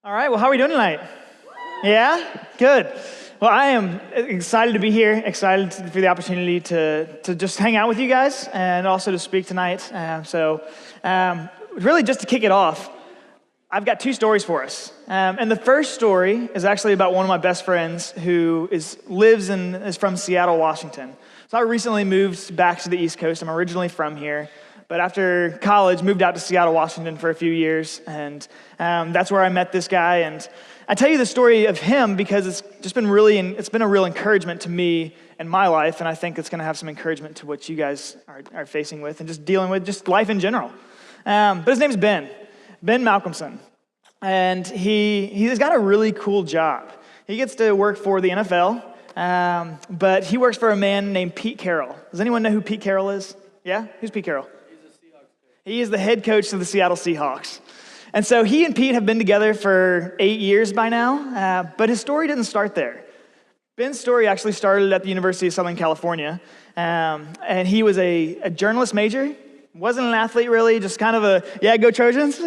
All right, well, how are we doing tonight? Yeah? Good. Well, I am excited to be here, excited for the opportunity to just hang out with you guys and also to speak tonight. Really just to kick it off, I've got two stories for us. And the first story is actually about one of my best friends who lives and is from Seattle, Washington. So I recently moved back to the East Coast. I'm originally from here. But after college, moved out to Seattle, Washington for a few years, and that's where I met this guy. And I tell you the story of him because it's been a real encouragement to me in my life, and I think it's going to have some encouragement to what you guys are facing with and just dealing with just life in general. But his name's Ben Malcolmson, and he's got a really cool job. He gets to work for the NFL, but he works for a man named Pete Carroll. Does anyone know who Pete Carroll is? Yeah? Who's Pete Carroll? He is the head coach of the Seattle Seahawks. And so he and Pete have been together for 8 years by now, but his story didn't start there. Ben's story actually started at the University of Southern California, and he was a journalist major. Wasn't an athlete really, just kind of go Trojans,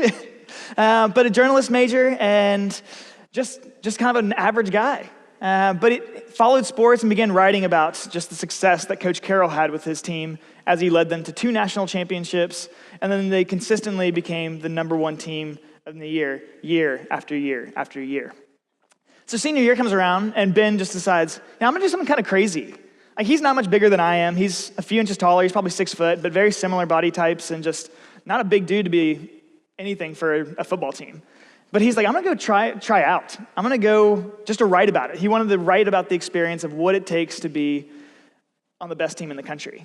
but a journalist major and just kind of an average guy. But he followed sports and began writing about just the success that Coach Carroll had with his team as he led them to 2 national championships, and then they consistently became the number 1 team of the year after year after year. So senior year comes around, and Ben just decides, I'm going to do something kind of crazy. Like, he's not much bigger than I am. He's a few inches taller. He's probably 6 foot, but very similar body types and just not a big dude to be anything for a football team. But he's like, I'm going to go try out. I'm going to go just to write about it. He wanted to write about the experience of what it takes to be on the best team in the country.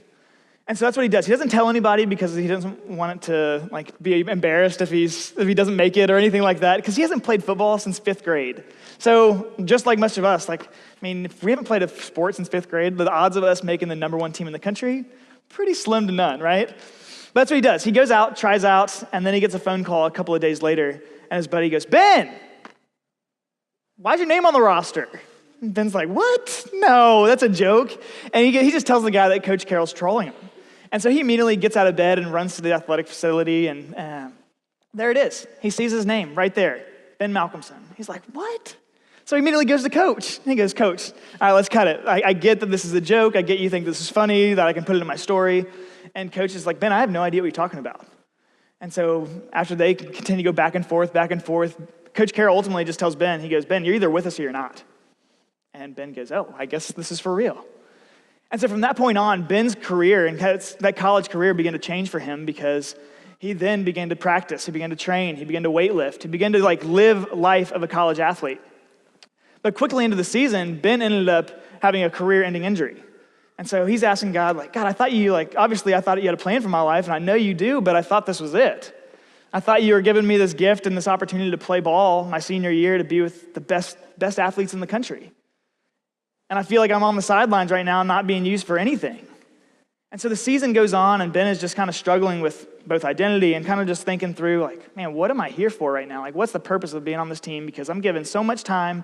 And so that's what he does. He doesn't tell anybody because he doesn't want it to be embarrassed if he doesn't make it or anything like that, because he hasn't played football since 5th grade. So just like most of us, if we haven't played a sport since 5th grade, the odds of us making the number 1 team in the country, pretty slim to none, right? But that's what he does. He goes out, tries out, and then he gets a phone call a couple of days later, and his buddy goes, Ben, why's your name on the roster? And Ben's like, what? No, that's a joke. And he just tells the guy that Coach Carroll's trolling him. And so he immediately gets out of bed and runs to the athletic facility, and there it is. He sees his name right there, Ben Malcolmson. He's like, what? So he immediately goes to Coach. And he goes, Coach, all right, let's cut it. I get that this is a joke. I get you think this is funny, that I can put it in my story. And Coach is like, Ben, I have no idea what you're talking about. And so after they continue to go back and forth, Coach Carroll ultimately just tells Ben, he goes, Ben, you're either with us or you're not. And Ben goes, oh, I guess this is for real. And so from that point on, Ben's career and that college career began to change for him because he then began to practice. He began to train. He began to weightlift. He began to live life of a college athlete. But quickly into the season, Ben ended up having a career-ending injury. And so he's asking God, God, I thought you obviously I thought you had a plan for my life, and I know you do, but I thought this was it. I thought you were giving me this gift and this opportunity to play ball my senior year to be with the best athletes in the country. And I feel like I'm on the sidelines right now, not being used for anything. And so the season goes on, and Ben is just kind of struggling with both identity and kind of just thinking through, man, what am I here for right now? What's the purpose of being on this team? Because I'm giving so much time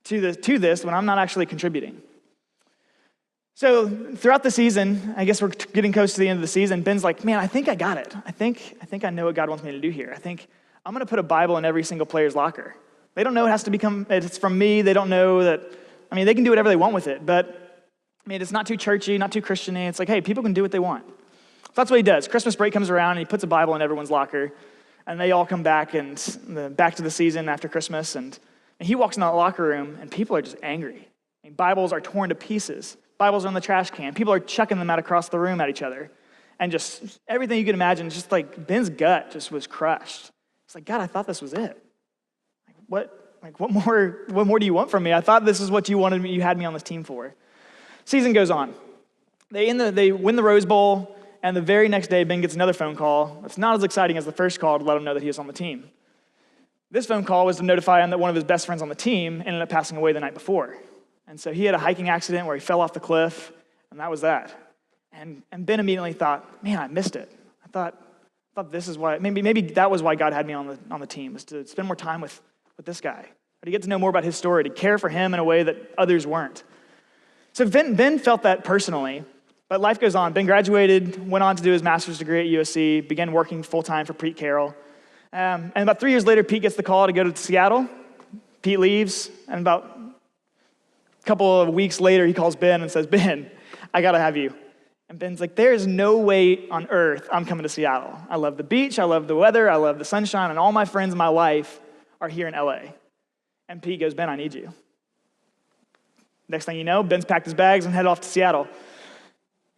to this when I'm not actually contributing. So throughout the season, I guess we're getting close to the end of the season, Ben's like, man, I think I got it. I think I know what God wants me to do here. I think I'm going to put a Bible in every single player's locker. They don't know it's from me. They don't know that. They can do whatever they want with it, but it's not too churchy, not too Christian-y. It's like, hey, people can do what they want. So that's what he does. Christmas break comes around, and he puts a Bible in everyone's locker, and they all come back back to the season after Christmas, and he walks in that locker room, and people are just angry. Bibles are torn to pieces. Bibles are in the trash can. People are chucking them out across the room at each other, and just everything you can imagine, just Ben's gut just was crushed. It's like, God, I thought this was it. What more do you want from me? I thought this is what you had me on this team for. Season goes on. They win the Rose Bowl, and the very next day, Ben gets another phone call. It's not as exciting as the first call to let him know that he was on the team. This phone call was to notify him that one of his best friends on the team ended up passing away the night before. And so he had a hiking accident where he fell off the cliff, and that was that. And Ben immediately thought, man, I missed it. I thought this is why, maybe that was why God had me on the team, was to spend more time with this guy, or to get to know more about his story, to care for him in a way that others weren't. So Ben felt that personally, but life goes on. Ben graduated, went on to do his master's degree at USC, began working full-time for Pete Carroll. And about 3 years later, Pete gets the call to go to Seattle. Pete leaves, and about a couple of weeks later, he calls Ben and says, Ben, I got to have you. And Ben's like, there is no way on earth I'm coming to Seattle. I love the beach, I love the weather, I love the sunshine, and all my friends in my life are here in LA. And Pete goes, Ben, I need you. Next thing you know, Ben's packed his bags and headed off to Seattle.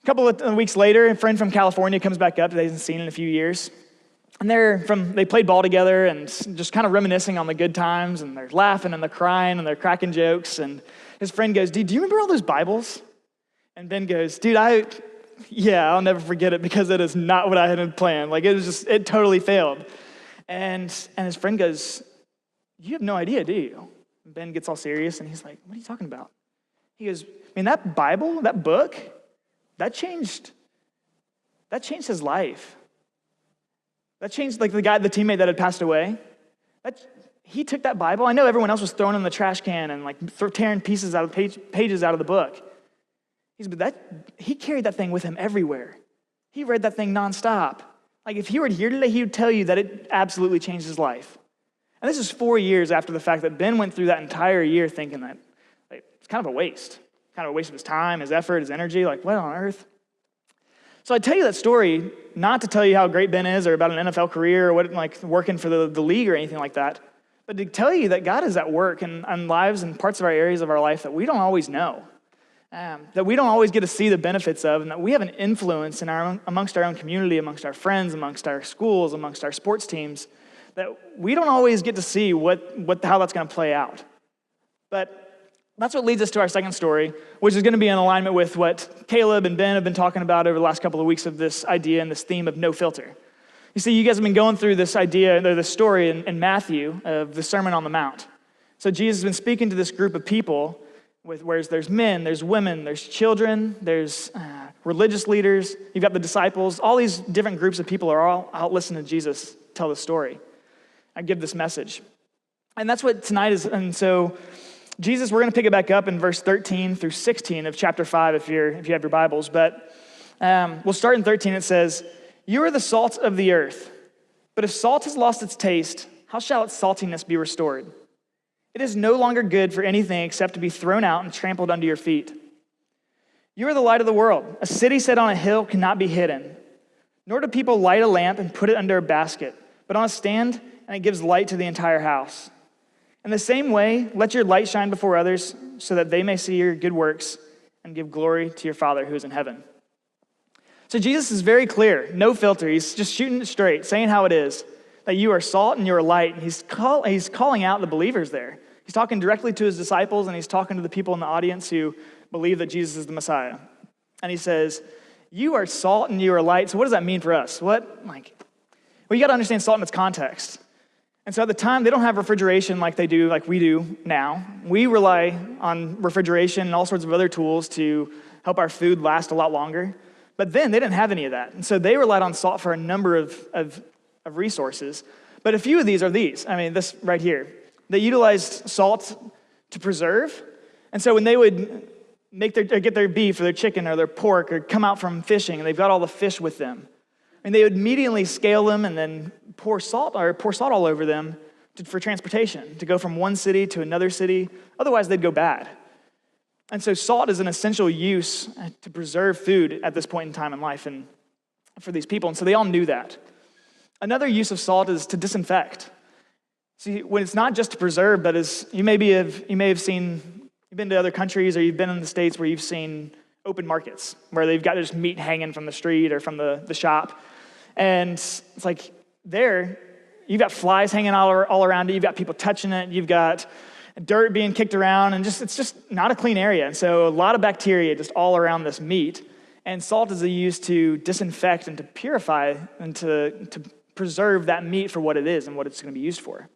A couple of weeks later, a friend from California comes back up that he hasn't seen in a few years. And they played ball together and just kind of reminiscing on the good times, and they're laughing and they're crying and they're cracking jokes. And his friend goes, dude, do you remember all those Bibles? And Ben goes, dude, I'll never forget it because it is not what I had planned. Like, it totally failed. And his friend goes, you have no idea, do you? And Ben gets all serious and he's like, what are you talking about? He goes, that Bible, that book, that changed his life. That changed, like, the teammate that had passed away. He took that Bible. I know everyone else was throwing it in the trash can and, like, tearing pages out of the book. He carried that thing with him everywhere. He read that thing nonstop. Like, if he were here today, he would tell you that it absolutely changed his life. And this is 4 years after the fact that Ben went through that entire year thinking that, like, it's kind of a waste. Kind of a waste of his time, his effort, his energy. Like, what on earth? So I tell you that story not to tell you how great Ben is or about an NFL career or what, like, working for the league or anything like that, but to tell you that God is at work in lives and parts of our areas of our life that we don't always know, that we don't always get to see the benefits of, and that we have an influence amongst our own community, amongst our friends, amongst our schools, amongst our sports teams, that we don't always get to see how that's going to play out. But that's what leads us to our second story, which is going to be in alignment with what Caleb and Ben have been talking about over the last couple of weeks of this idea and this theme of no filter. You see, you guys have been going through this idea, or this story in Matthew of the Sermon on the Mount. So Jesus has been speaking to this group of people, where there's men, there's women, there's children, there's religious leaders, you've got the disciples, all these different groups of people are all out listening to Jesus tell the story and give this message. And that's what tonight is, and so Jesus, we're going to pick it back up in verse 13 through 16 of chapter 5 if you have your Bibles. But we'll start in 13. It says, you are the salt of the earth. But if salt has lost its taste, how shall its saltiness be restored? It is no longer good for anything except to be thrown out and trampled under your feet. You are the light of the world. A city set on a hill cannot be hidden. Nor do people light a lamp and put it under a basket, but on a stand, and it gives light to the entire house. In the same way, let your light shine before others so that they may see your good works and give glory to your Father who is in heaven. So Jesus is very clear, no filter. He's just shooting it straight, saying how it is, that you are salt and you are light. And he's calling out the believers there. He's talking directly to his disciples, and he's talking to the people in the audience who believe that Jesus is the Messiah. And he says, you are salt and you are light. So what does that mean for us? Well, you got to understand salt in its context. And so at the time, they don't have refrigeration like we do now. We rely on refrigeration and all sorts of other tools to help our food last a lot longer. But then they didn't have any of that. And so they relied on salt for a number of resources. But a few of these are these. This right here. They utilized salt to preserve. And so when they would get their beef or their chicken or their pork or come out from fishing, and they've got all the fish with them, and they would immediately scale them and then pour salt all over them for transportation, to go from one city to another city. Otherwise, they'd go bad. And so salt is an essential use to preserve food at this point in time in life and for these people. And so they all knew that. Another use of salt is to disinfect. See, when it's not just to preserve, but as you may have seen, you've been to other countries or you've been in the States where you've seen open markets where they've got just meat hanging from the street or from the shop. And it's like there, you've got flies hanging all around it. You've got people touching it. You've got dirt being kicked around, and it's just not a clean area. And so a lot of bacteria just all around this meat. And salt is used to disinfect and to purify and to preserve that meat for what it is and what it's going to be used for.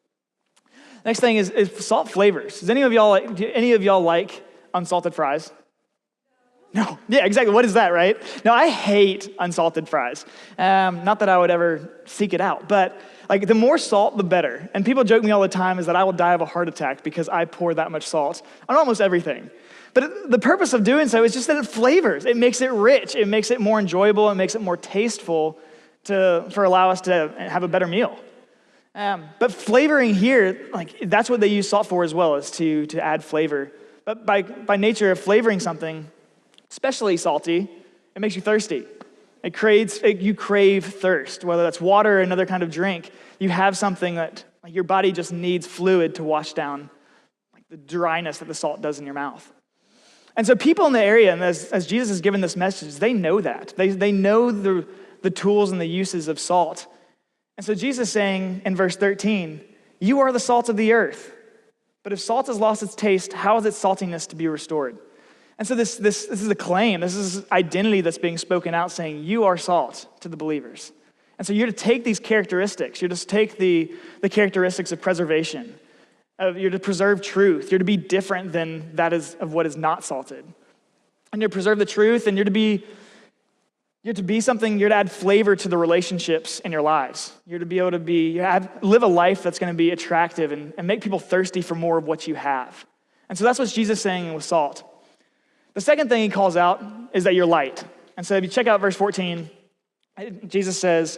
Next thing is salt flavors. Do any of y'all like unsalted fries? No. Yeah, exactly. What is that, right? No, I hate unsalted fries. Not that I would ever seek it out, but like the more salt, the better. And people joke me all the time is that I will die of a heart attack because I pour that much salt on almost everything. But the purpose of doing so is just that it flavors. It makes it rich. It makes it more enjoyable. It makes it more tasteful for allow us to have a better meal. But flavoring here, like that's what they use salt for as well, is to add flavor. But by nature of flavoring something, especially salty, it makes you thirsty. You crave thirst, whether that's water or another kind of drink. You have something that like your body just needs fluid to wash down like the dryness that the salt does in your mouth. And so people in the area, and as Jesus has given this message, they know that. They know the tools and the uses of salt. And so Jesus is saying in verse 13, you are the salt of the earth. But if salt has lost its taste, how is its saltiness to be restored? And so this is a claim. This is identity that's being spoken out saying, you are salt to the believers. And so you're to take these characteristics. You're to take the characteristics of preservation. You're to preserve truth. You're to be different than that is of what is not salted. And you're to preserve the truth, and you're to be something, you're to add flavor to the relationships in your lives. You're to be able to live a life that's going to be attractive and make people thirsty for more of what you have. And so that's what Jesus is saying with salt. The second thing he calls out is that you're light. And so if you check out verse 14, Jesus says,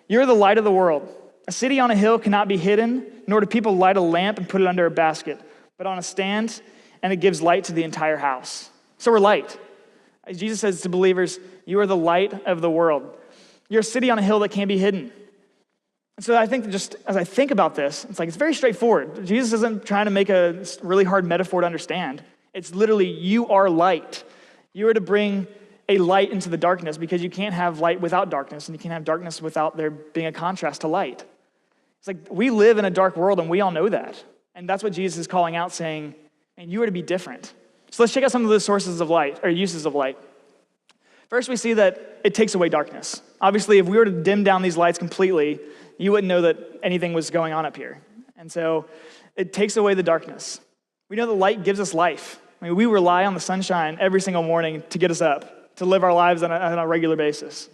you're the light of the world. A city on a hill cannot be hidden, nor do people light a lamp and put it under a basket, but on a stand, and it gives light to the entire house. So we're light. Jesus says to believers, you are the light of the world. You're a city on a hill that can't be hidden. And so I think just as I think about this, it's very straightforward. Jesus isn't trying to make a really hard metaphor to understand. It's literally, you are light. You are to bring a light into the darkness because you can't have light without darkness, and you can't have darkness without there being a contrast to light. It's like we live in a dark world, and we all know that. And that's what Jesus is calling out, saying, and you are to be different. So let's check out some of the sources of light, or uses of light. First, we see that it takes away darkness. Obviously, if we were to dim down these lights completely, you wouldn't know that anything was going on up here. And so it takes away the darkness. We know that light gives us life. I mean, we rely on the sunshine every single morning to get us up, to live our lives on a regular basis.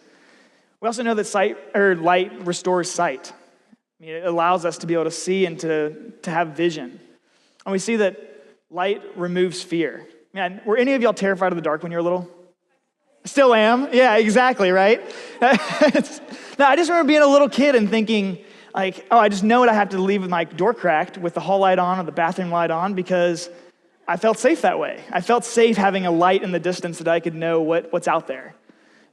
We also know that light restores sight. I mean, it allows us to be able to see and to have vision. And we see that light removes fear. Man, were any of y'all terrified of the dark when you were little? Still am. Yeah, exactly, right? Now, I just remember being a little kid and thinking, like, oh, I just know it. I have to leave with my door cracked with the hall light on or the bathroom light on because I felt safe that way. I felt safe having a light in the distance that I could know what's out there.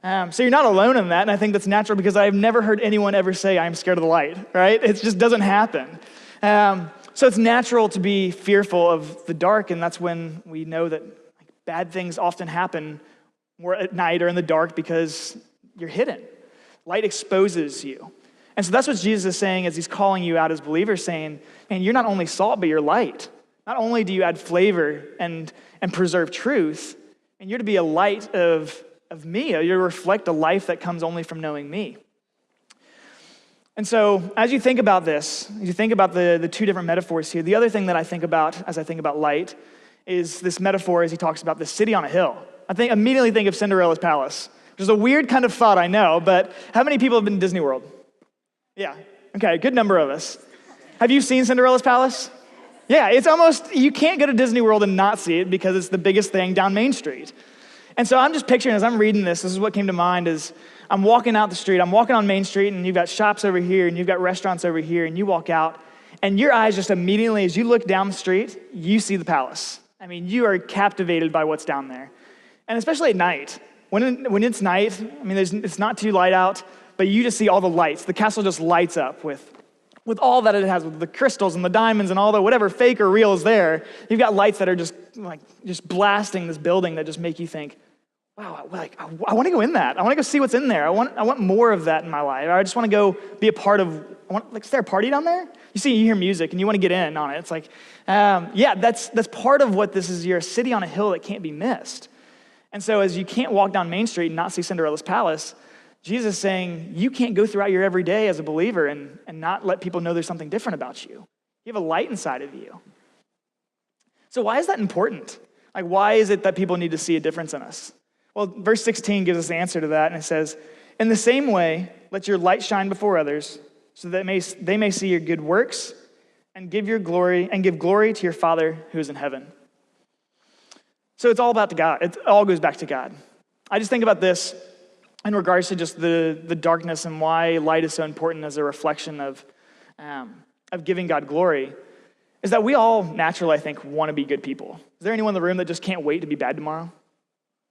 So you're not alone in that, and I think that's natural because I've never heard anyone ever say, I'm scared of the light, right? It just doesn't happen. So it's natural to be fearful of the dark, and that's when we know that bad things often happen more at night or in the dark because you're hidden. Light exposes you. And so that's what Jesus is saying as he's calling you out as believers, saying, man, you're not only salt, but you're light. Not only do you add flavor and preserve truth, and you're to be a light of me. You're to reflect a life that comes only from knowing me. And so as you think about this, you think about the two different metaphors here, the other thing that I think about as I think about light is this metaphor as he talks about the city on a hill. Immediately think of Cinderella's palace, which is a weird kind of thought, I know, but how many people have been to Disney World? Yeah, okay, a good number of us. Have you seen Cinderella's palace? Yeah, it's almost, you can't go to Disney World and not see it because it's the biggest thing down Main Street. And so I'm just picturing, as I'm reading this is what came to mind is I'm walking out the street, I'm walking on Main Street, and you've got shops over here, and you've got restaurants over here, and you walk out, and your eyes just immediately, as you look down the street, you see the palace. I mean, you are captivated by what's down there. And especially at night. When it's night, I mean, it's not too light out, but you just see all the lights. The castle just lights up with all that it has, with the crystals and the diamonds and all the whatever fake or real is there. You've got lights that are just blasting this building that just make you think, wow, I want to go in that. I want to go see what's in there. I want more of that in my life. I just want to go be a part of, is there a party down there? You hear music and you want to get in on it. It's like, that's part of what this is. You're a city on a hill that can't be missed. And so as you can't walk down Main Street and not see Cinderella's palace, Jesus is saying you can't go throughout your everyday as a believer and not let people know there's something different about you. You have a light inside of you. So why is that important? Why is it that people need to see a difference in us? Well, verse 16 gives us the answer to that, and it says, in the same way, let your light shine before others, so that they may see your good works and give glory to your Father who is in heaven. So it's all about God. It all goes back to God. I just think about this in regards to just the darkness and why light is so important as a reflection of of giving God glory is that we all naturally, I think, want to be good people. Is there anyone in the room that just can't wait to be bad tomorrow?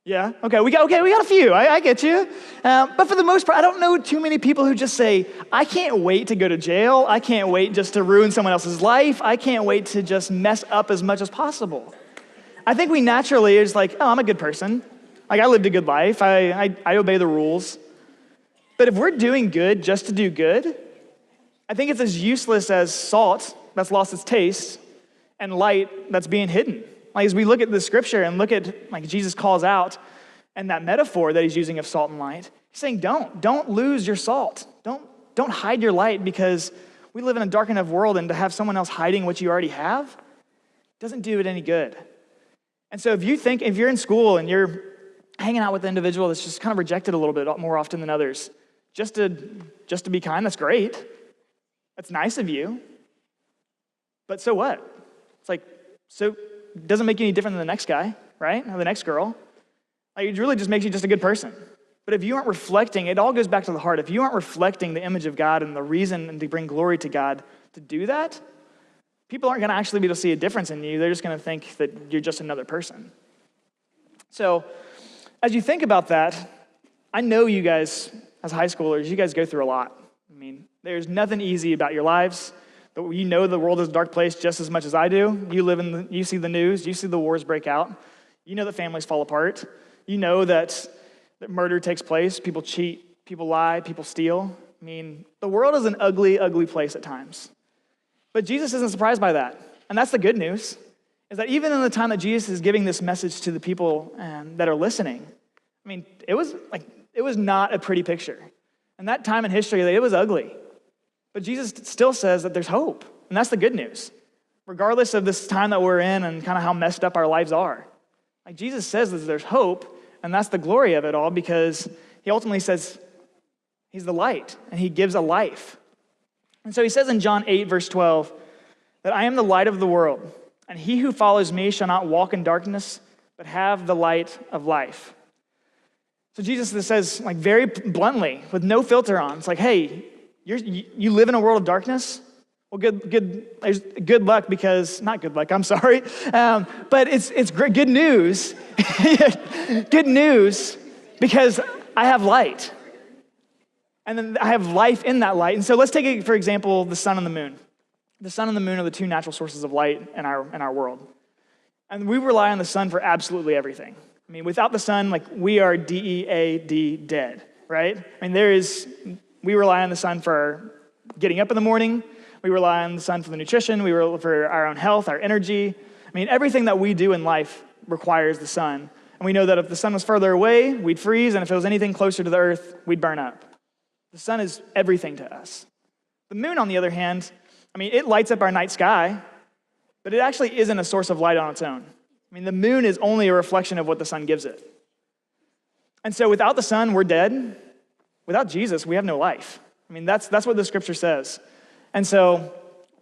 Yeah? Okay, we got a few. I get you. But for the most part, I don't know too many people who just say, I can't wait to go to jail. I can't wait just to ruin someone else's life. I can't wait to just mess up as much as possible. I think we naturally is like, oh, I'm a good person. Like, I lived a good life. I obey the rules. But if we're doing good just to do good, I think it's as useless as salt that's lost its taste and light that's being hidden. Like, as we look at the scripture and look at, like, Jesus calls out and that metaphor that he's using of salt and light, he's saying, don't lose your salt. Don't hide your light, because we live in a dark enough world, and to have someone else hiding what you already have doesn't do it any good. And so if you're in school and you're hanging out with an individual that's just kind of rejected a little bit more often than others, just to be kind, that's great. That's nice of you. But so what? It's like, so it doesn't make you any different than the next guy, right? Or the next girl. Like, it really just makes you just a good person. But if you aren't reflecting, it all goes back to the heart. If you aren't reflecting the image of God and the reason and to bring glory to God to do that, people aren't going to actually be able to see a difference in you. They're just going to think that you're just another person. So as you think about that, I know you guys, as high schoolers, you guys go through a lot. I mean, there's nothing easy about your lives. You know the world is a dark place just as much as I do. You see the news. You see the wars break out. You know that families fall apart. You know that murder takes place. People cheat. People lie. People steal. I mean, the world is an ugly, ugly place at times. But Jesus isn't surprised by that. And that's the good news, is that even in the time that Jesus is giving this message to the people that are listening, I mean, it was not a pretty picture. And that time in history, it was ugly. But Jesus still says that there's hope. And that's the good news, regardless of this time that we're in and kind of how messed up our lives are. Like, Jesus says that there's hope, and that's the glory of it all, because he ultimately says he's the light, and he gives a life. And so he says in John 8, verse 12, that I am the light of the world, and he who follows me shall not walk in darkness, but have the light of life. So Jesus says, like, very bluntly, with no filter on, it's like, hey, you live in a world of darkness? Well, good luck, because, not good luck, I'm sorry, but it's great, good news. Good news, because I have light. And then I have life in that light. And so let's take, for example, the sun and the moon. The sun and the moon are the two natural sources of light in our world. And we rely on the sun for absolutely everything. I mean, without the sun, like, we are DEAD, dead, right? I mean, we rely on the sun for getting up in the morning. We rely on the sun for the nutrition. We rely for our own health, our energy. I mean, everything that we do in life requires the sun. And we know that if the sun was further away, we'd freeze. And if it was anything closer to the earth, we'd burn up. The sun is everything to us. The moon, on the other hand, I mean, it lights up our night sky, but it actually isn't a source of light on its own. I mean, the moon is only a reflection of what the sun gives it. And so without the sun, we're dead. Without Jesus, we have no life. I mean, that's what the scripture says. And so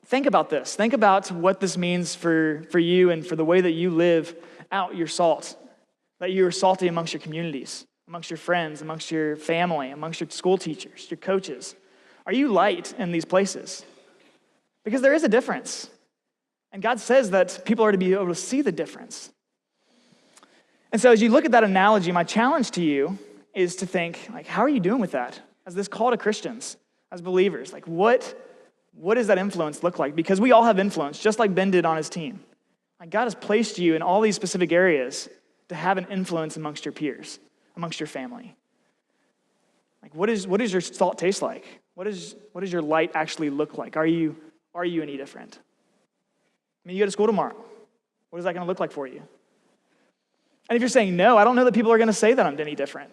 think about this. Think about what this means for you and for the way that you live out your salt, that you are salty amongst your communities, amongst your friends, amongst your family, amongst your school teachers, your coaches. Are you light in these places? Because there is a difference. And God says that people are to be able to see the difference. And so as you look at that analogy, my challenge to you is to think, like, how are you doing with that? As this call to Christians, as believers, like, what does that influence look like? Because we all have influence, just like Ben did on his team. Like, God has placed you in all these specific areas to have an influence amongst your peers, amongst your family. Like, what does your salt taste like? What does your light actually look like? Are you any different? I mean, you go to school tomorrow. What is that going to look like for you? And if you're saying, no, I don't know that people are going to say that I'm any different,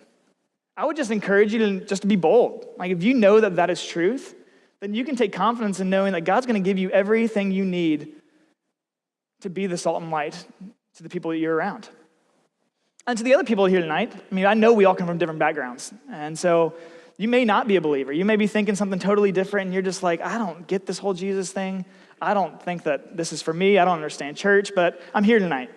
I would just encourage you to be bold. Like, if you know that that is truth, then you can take confidence in knowing that God's going to give you everything you need to be the salt and light to the people that you're around. And to the other people here tonight, I mean, I know we all come from different backgrounds. And so you may not be a believer. You may be thinking something totally different, and you're just like, I don't get this whole Jesus thing. I don't think that this is for me. I don't understand church, but I'm here tonight.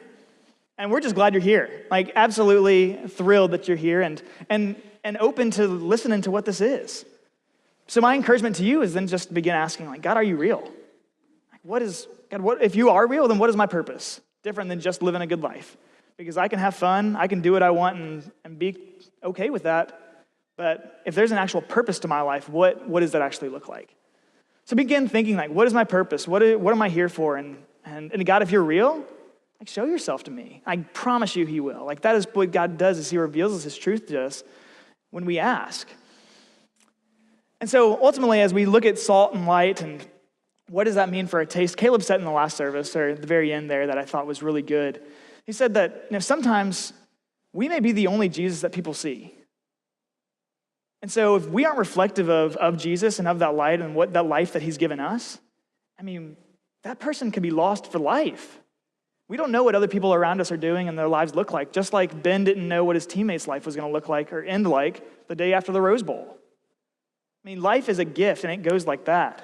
And we're just glad you're here. Like, absolutely thrilled that you're here and open to listening to what this is. So my encouragement to you is then just to begin asking, like, God, are you real? God, if you are real, then what is my purpose? Different than just living a good life. Because I can have fun, I can do what I want and be okay with that. But if there's an actual purpose to my life, what does that actually look like? So begin thinking, like, what is my purpose? What am I here for? And God, if you're real, like, show yourself to me. I promise you he will. Like, that is what God does, is he reveals his truth to us when we ask. And so ultimately, as we look at salt and light and what does that mean for a taste, Caleb said in the last service, or at the very end there, that I thought was really good. He said that sometimes we may be the only Jesus that people see. And so if we aren't reflective of Jesus and of that light and what that life that he's given us, I mean, that person could be lost for life. We don't know what other people around us are doing and their lives look like, just like Ben didn't know what his teammates' life was going to look like or end like the day after the Rose Bowl. I mean, life is a gift, and it goes like that.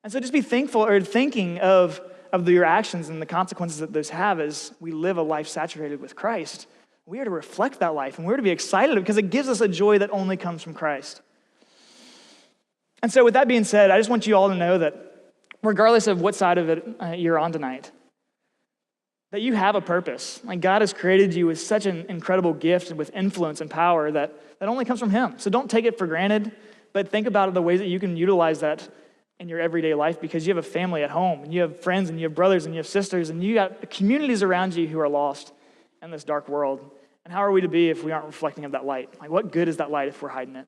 And so just be thankful or thinking of your actions and the consequences that those have as we live a life saturated with Christ. We are to reflect that life, and we're to be excited because it gives us a joy that only comes from Christ. And so with that being said, I just want you all to know that regardless of what side of it you're on tonight, that you have a purpose. Like, God has created you with such an incredible gift and with influence and power that only comes from him. So don't take it for granted, but think about the ways that you can utilize that in your everyday life, because you have a family at home, and you have friends, and you have brothers, and you have sisters, and you got communities around you who are lost in this dark world. And how are we to be if we aren't reflecting of that light? Like, what good is that light if we're hiding it?